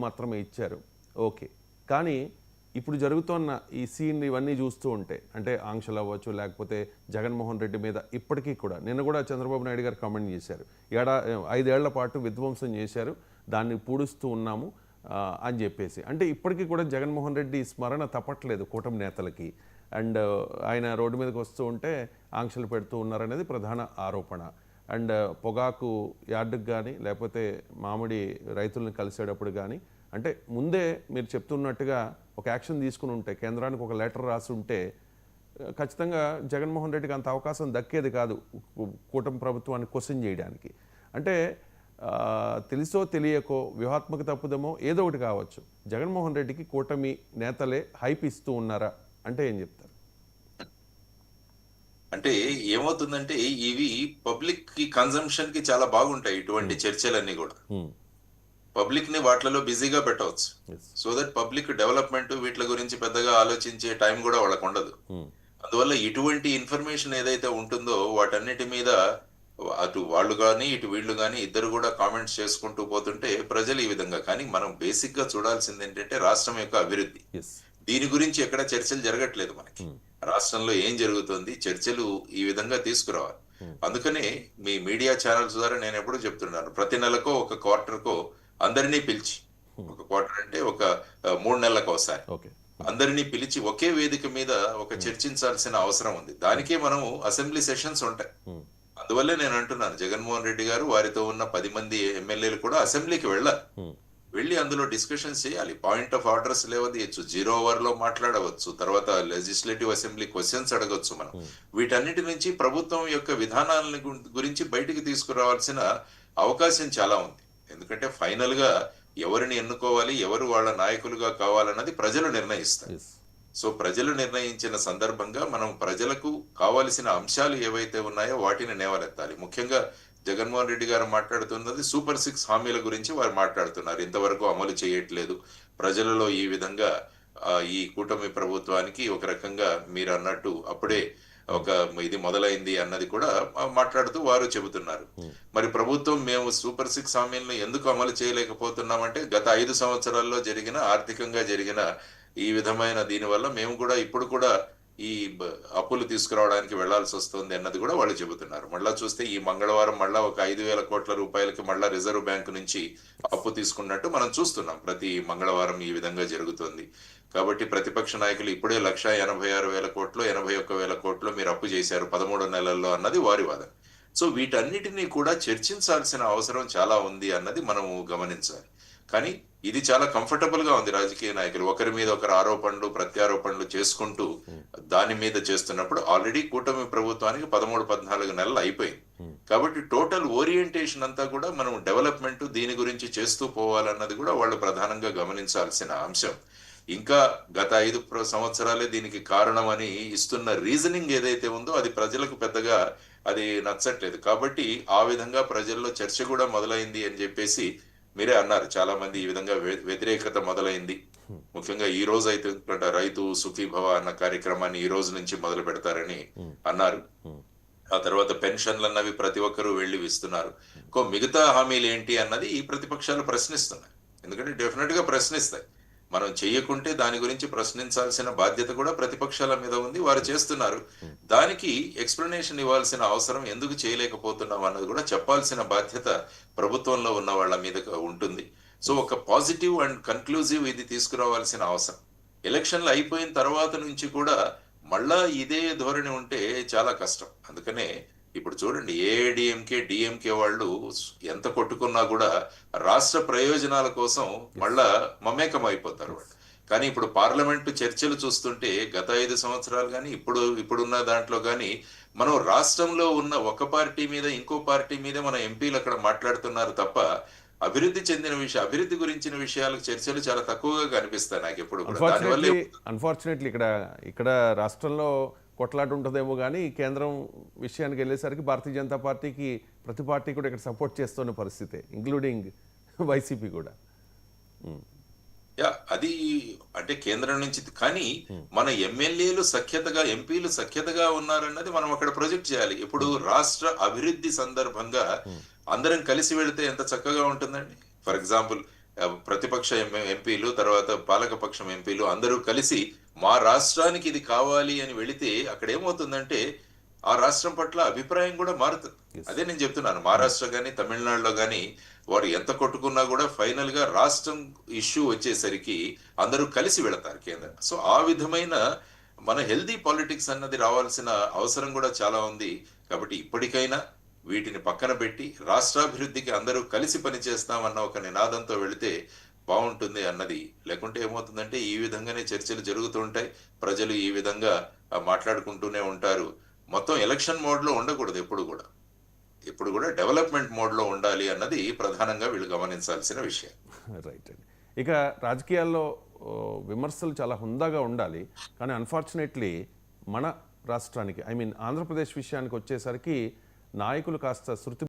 మాత్రమే ఇచ్చారు. ఓకే. కానీ ఇప్పుడు జరుగుతున్న ఈ సీన్ ఇవన్నీ చూస్తూ ఉంటే అంటే ఆంక్షలు అవ్వచ్చు, లేకపోతే జగన్మోహన్ రెడ్డి మీద ఇప్పటికీ కూడా నిన్న కూడా చంద్రబాబు నాయుడు గారు కామెంట్ చేశారు. 5 ఏళ్ల పాటు విధ్వంసం చేశారు, దాన్ని పూడుస్తూ ఉన్నాము అని చెప్పేసి. అంటే ఇప్పటికీ కూడా జగన్మోహన్ రెడ్డి స్మరణ తప్పట్లేదు కూటమి నేతలకి. అండ్ ఆయన రోడ్డు మీదకి వస్తూ ఉంటే ఆంక్షలు పెడుతూ ఉన్నారనేది ప్రధాన ఆరోపణ. అండ్ పొగాకు యార్డుకు కానీ లేకపోతే మామిడి రైతులను కలిసేటప్పుడు కానీ అంటే ముందే మీరు చెప్తున్నట్టుగా ఒక యాక్షన్ తీసుకుని ఉంటే, కేంద్రానికి ఒక లెటర్ రాసి ఉంటే ఖచ్చితంగా జగన్మోహన్ రెడ్డికి అంత అవకాశం దక్కేది కాదు కూటమి ప్రభుత్వాన్ని క్వశ్చన్ చేయడానికి. అంటే తెలుసో తెలియకో వ్యూహాత్మక తప్పుదమో ఏదో ఒకటి కావచ్చు, జగన్మోహన్ రెడ్డికి కూటమి నేతలే హైప్ ఇస్తూ ఉన్నారా అంటే ఏం చెప్తారు? అంటే ఏమవుతుందంటే ఇవి పబ్లిక్ కి కన్సంప్షన్ కి చాలా బాగుంటాయి ఇటువంటి చర్చలన్నీ కూడా. పబ్లిక్ ని వాటిలో బిజీగా పెట్టవచ్చు, సో దట్ పబ్లిక్ డెవలప్మెంట్ వీటి గురించి పెద్దగా ఆలోచించే టైం కూడా వాళ్ళకు ఉండదు. అందువల్ల ఇటువంటి ఇన్ఫర్మేషన్ ఏదైతే ఉంటుందో వాటన్నిటి మీద అటు వాళ్ళు కానీ ఇటు వీళ్ళు కానీ ఇద్దరు కూడా కామెంట్స్ చేసుకుంటూ పోతుంటే ప్రజలు ఈ విధంగా. కానీ మనం బేసిక్ గా చూడాల్సింది ఏంటంటే రాష్ట్రం యొక్క అభివృద్ధి. దీని గురించి ఎక్కడ చర్చలు జరగట్లేదు మనకి. రాష్ట్రంలో ఏం జరుగుతుంది, చర్చలు ఈ విధంగా తీసుకురావాలి. అందుకనే మీ మీడియా ఛానల్స్ ద్వారా నేను ఎప్పుడు చెప్తున్నాను, ప్రతి నెలకో ఒక క్వార్టర్కో అందరినీ పిలిచి, ఒక క్వార్టర్ అంటే ఒక 3 నెలలకు ఒకసారి అందరినీ పిలిచి ఒకే వేదిక మీద ఒక చర్చించాల్సిన అవసరం ఉంది. దానికే మనం అసెంబ్లీ సెషన్స్ ఉంటాయి. అందువల్లే నేను అంటున్నాను, జగన్మోహన్ రెడ్డి గారు వారితో ఉన్న 10 మంది ఎమ్మెల్యేలు కూడా అసెంబ్లీకి వెళ్ళి అందులో డిస్కషన్స్ చేయాలి. పాయింట్ ఆఫ్ ఆర్డర్స్ లేవదీయచ్చు, 0 ఓవర్ లో మాట్లాడవచ్చు, తర్వాత లెజిస్లేటివ్ అసెంబ్లీ క్వశ్చన్స్ అడగొచ్చు మనం. వీటన్నిటి నుంచి ప్రభుత్వం యొక్క విధానాలను గురించి బయటికి తీసుకురావాల్సిన అవకాశం చాలా ఉంది. ఎందుకంటే ఫైనల్ గా ఎవరిని ఎన్నుకోవాలి, ఎవరు వాళ్ళ నాయకులుగా కావాలన్నది ప్రజలు నిర్ణయిస్తారు. సో ప్రజలు నిర్ణయించిన సందర్భంగా మనం ప్రజలకు కావాల్సిన అంశాలు ఏవైతే ఉన్నాయో వాటిని నేవలెత్తాలి. ముఖ్యంగా జగన్మోహన్ రెడ్డి గారు మాట్లాడుతున్నది సూపర్ 6 హామీల గురించి వారు మాట్లాడుతున్నారు. ఇంతవరకు అమలు చేయట్లేదు, ప్రజలలో ఈ విధంగా ఈ కూటమి ప్రభుత్వానికి ఒక రకంగా మీరు అన్నట్టు అప్పుడే ఒక ఇది మొదలైంది అన్నది కూడా మాట్లాడుతూ వారు చెబుతున్నారు. మరి ప్రభుత్వం మేము సూపర్ 6 హామీలను ఎందుకు అమలు చేయలేకపోతున్నామంటే గత 5 సంవత్సరాల్లో జరిగిన ఆర్థికంగా జరిగిన ఈ విధమైన దీని వల్ల మేము కూడా ఇప్పుడు కూడా ఈ అప్పులు తీసుకురావడానికి వెళ్లాల్సి వస్తుంది అన్నది కూడా వాళ్ళు చెబుతున్నారు. మళ్ళా చూస్తే ఈ మంగళవారం మళ్ళా ఒక 5,000 కోట్ల రూపాయలకి మళ్ళా రిజర్వ్ బ్యాంక్ నుంచి అప్పు తీసుకున్నట్టు మనం చూస్తున్నాం. ప్రతి మంగళవారం ఈ విధంగా జరుగుతుంది. కాబట్టి ప్రతిపక్ష నాయకులు ఇప్పుడే 1,86,000 కోట్లు 81,000 కోట్లు మీరు అప్పు చేశారు 13 నెలల్లో అన్నది వారి వాదన. సో వీటన్నిటినీ కూడా చర్చించాల్సిన అవసరం చాలా ఉంది అన్నది మనము గమనించాలి. కానీ ఇది చాలా కంఫర్టబుల్ గా ఉంది. రాజకీయ నాయకులు ఒకరి మీద ఒకరు ఆరోపణలు ప్రత్యారోపణలు చేసుకుంటూ దాని మీద చేస్తున్నప్పుడు ఆల్రెడీ కూటమి ప్రభుత్వానికి 13-14 నెలలు అయిపోయింది. కాబట్టి టోటల్ ఓరియంటేషన్ అంతా కూడా మనం డెవలప్మెంట్ దీని గురించి చేస్తూ పోవాలన్నది కూడా వాళ్ళు ప్రధానంగా గమనించాల్సిన అంశం. ఇంకా గత 5 సంవత్సరాలే దీనికి కారణం అని ఇస్తున్న రీజనింగ్ ఏదైతే ఉందో అది ప్రజలకు పెద్దగా అది నచ్చట్లేదు. కాబట్టి ఆ విధంగా ప్రజల్లో చర్చ కూడా మొదలైంది అని చెప్పేసి మీరే అన్నారు. చాలా మంది ఈ విధంగా వ్యతిరేకత మొదలైంది. ముఖ్యంగా ఈ రోజు అయితే రైతు సుఖీభవ అన్న కార్యక్రమాన్ని ఈ రోజు నుంచి మొదలు పెడతారని అన్నారు. ఆ తర్వాత పెన్షన్లు అన్నవి ప్రతి ఒక్కరూ వెళ్లి ఇస్తున్నారు. మిగతా హామీలు ఏంటి అన్నది ఈ ప్రతిపక్షాలు ప్రశ్నిస్తున్నాయి. ఎందుకంటే డెఫినెట్ గా ప్రశ్నిస్తాయి. మనం చెయ్యకుంటే దాని గురించి ప్రశ్నించాల్సిన బాధ్యత కూడా ప్రతిపక్షాల మీద ఉంది, వారు చేస్తున్నారు. దానికి ఎక్స్ప్లెనేషన్ ఇవ్వాల్సిన అవసరం, ఎందుకు చేయలేకపోతున్నాం అన్నది కూడా చెప్పాల్సిన బాధ్యత ప్రభుత్వంలో ఉన్న వాళ్ళ మీద ఉంటుంది. సో ఒక పాజిటివ్ అండ్ కన్క్లూజివ్ ఇది తీసుకురావాల్సిన అవసరం. ఎలక్షన్లు అయిపోయిన తర్వాత నుంచి కూడా మళ్ళా ఇదే ధోరణి ఉంటే చాలా కష్టం. అందుకనే ఇప్పుడు చూడండి, ఏఐడిఎంకే డిఎంకే వాళ్ళు ఎంత కొట్టుకున్నా కూడా రాష్ట్ర ప్రయోజనాల కోసం మళ్ళా మమేకం అయిపోతారు వాళ్ళు. కానీ ఇప్పుడు పార్లమెంటు చర్చలు చూస్తుంటే గత 5 సంవత్సరాలు కానీ ఇప్పుడున్న దాంట్లో కానీ మనం రాష్ట్రంలో ఉన్న ఒక పార్టీ మీద ఇంకో పార్టీ మీద మన ఎంపీలు అక్కడ మాట్లాడుతున్నారు తప్ప అభివృద్ధి చెందిన అభివృద్ధి గురించిన విషయాలకు చర్చలు చాలా తక్కువగా కనిపిస్తాయి నాకు ఎప్పుడు కూడా. అన్ఫార్చునేట్లీ ఇక్కడ రాష్ట్రంలో కొట్లాట ఉంటుందేమో కానీ కేంద్రం విషయానికి వెళ్ళేసరికి భారతీయ జనతా పార్టీకి ప్రతి పార్టీ కూడా ఇక్కడ సపోర్ట్ చేస్తున్న పరిస్థితే, ఇంక్లూడింగ్ వైసీపీ కూడా. అది అంటే కేంద్రం నుంచి. కానీ మన ఎమ్మెల్యేలు సఖ్యతగా ఎంపీలు సఖ్యతగా ఉన్నారన్నది మనం అక్కడ ప్రొజెక్ట్ చేయాలి. ఇప్పుడు రాష్ట్ర అభివృద్ధి సందర్భంగా అందరం కలిసి వెళితే ఎంత చక్కగా ఉంటుందండి. ఫర్ ఎగ్జాంపుల్ ప్రతిపక్ష ఎంపీలు, తర్వాత పాలకపక్షం ఎంపీలు అందరూ కలిసి మా రాష్ట్రానికి ఇది కావాలి అని వెళితే అక్కడ ఏమవుతుందంటే ఆ రాష్ట్రం పట్ల అభిప్రాయం కూడా మారుతుంది. అదే నేను చెప్తున్నాను, మహారాష్ట్ర గాని తమిళనాడులో గాని వారు ఎంత కొట్టుకున్నా కూడా ఫైనల్ గా రాష్ట్రం ఇష్యూ వచ్చేసరికి అందరూ కలిసి వెళతారు కేంద్రం. సో ఆ విధమైన మన హెల్దీ పాలిటిక్స్ అన్నది రావాల్సిన అవసరం కూడా చాలా ఉంది. కాబట్టి ఇప్పటికైనా వీటిని పక్కన పెట్టి రాష్ట్రాభివృద్ధికి అందరూ కలిసి పనిచేస్తామన్న ఒక నినాదంతో వెళితే బాగుంటుంది అన్నది. లేకుంటే ఏమవుతుందంటే ఈ విధంగానే చర్చలు జరుగుతూ ఉంటాయి, ప్రజలు ఈ విధంగా మాట్లాడుకుంటూనే ఉంటారు. మొత్తం ఎలక్షన్ మోడ్ లో ఉండకూడదు, ఎప్పుడు కూడా డెవలప్మెంట్ మోడ్ లో ఉండాలి అన్నది ప్రధానంగా వీళ్ళు గమనించాల్సిన విషయం. రైట్ అండి. ఇక రాజకీయాల్లో విమర్శలు చాలా హుందాగా ఉండాలి, కానీ అన్ఫార్చునేట్లీ మన రాష్ట్రానికి, ఐ మీన్ ఆంధ్రప్రదేశ్ విషయానికి వచ్చేసరికి నాయకులు కాస్త శృతి